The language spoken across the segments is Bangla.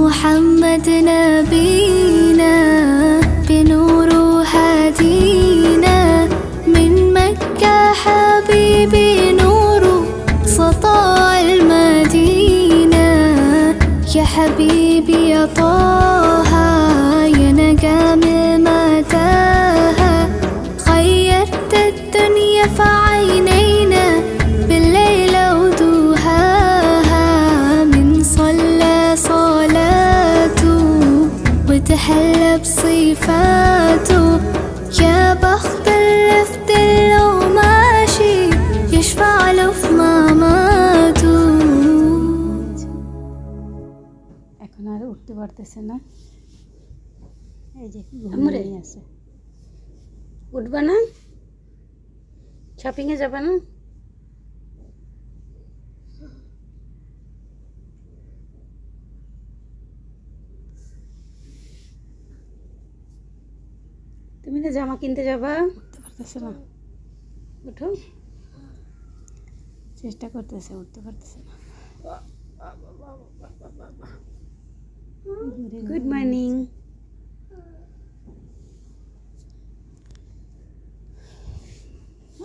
محمد نبينا بنور هدينا من مكة حبيبي نور سطاع المدينة يا حبيبي يا طه يا نجم المتاهة خيرت الدنيا في عينينا بالليل ودوهاها من صلى صلاته وتحلى بصفاته يا بخت اللي في دله ماشي يشفع له في مماته এখন আর উঠতে পারতেছে না। এই যে ঘুমিয়ে আছে। উঠবা না? শপিংয়ে যাবে না? তুমি না জামা কিনতে যাবা? উঠতে পারতেছে না। উঠো। চেষ্টা করতেছে, উঠতে পারতেছে না। Good morning.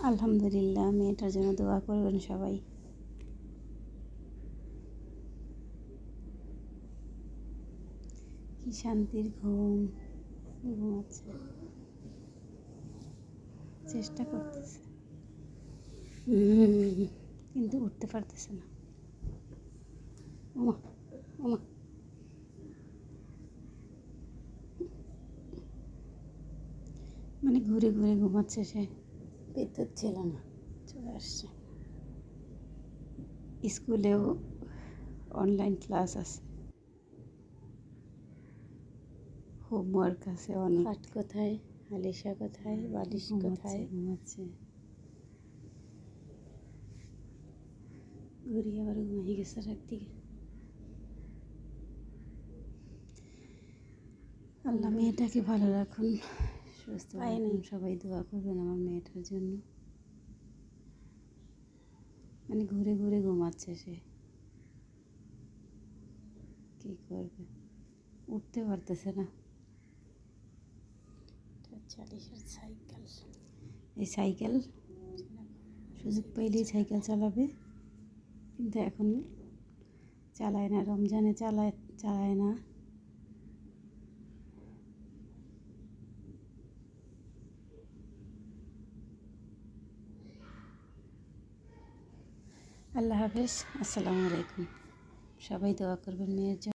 আলহামদুলিল্লাহ, মেয়েটার জন্য দোয়া করবেন সবাই। কি শান্তির ঘুম, ঘুমাচ্ছে, চেষ্টা করতেছে কিন্তু উঠতে পারতেছে না। ওমা ওমা, মানে ঘুরে ঘুরে ঘুমাচ্ছে সে। বিদ্যুৎ ছিল না, চলে আসছে। স্কুলেও অনলাইন ক্লাস আছে, হোমওয়ার্ক আছে অনেক। খাট কোথায়, আলিশা কোথায়, বালিশ কোথায়? ঘুমাচ্ছে। ঘুরি আবার ঘুমিয়ে গেছে একদিকে। আল্লাহ মেয়েটাকে ভালো রাখুন, সুস্থ রাখুন। সবাই দোয়া করবেন আমার মেয়েটার জন্য। মানে ঘুরে ঘুরে ঘুমাচ্ছে সে, কি করবে, উঠতে পারতেছে না। সাইকেল, এই সাইকেল সুযোগ পেলেই সাইকেল চালাবে, কিন্তু এখন চালায় না। রমজানে চালায় না। আল্লাহ হাফেজ, আসসালামু আলাইকুম। সবাই দোয়া করবেন মেয়ের জন্য।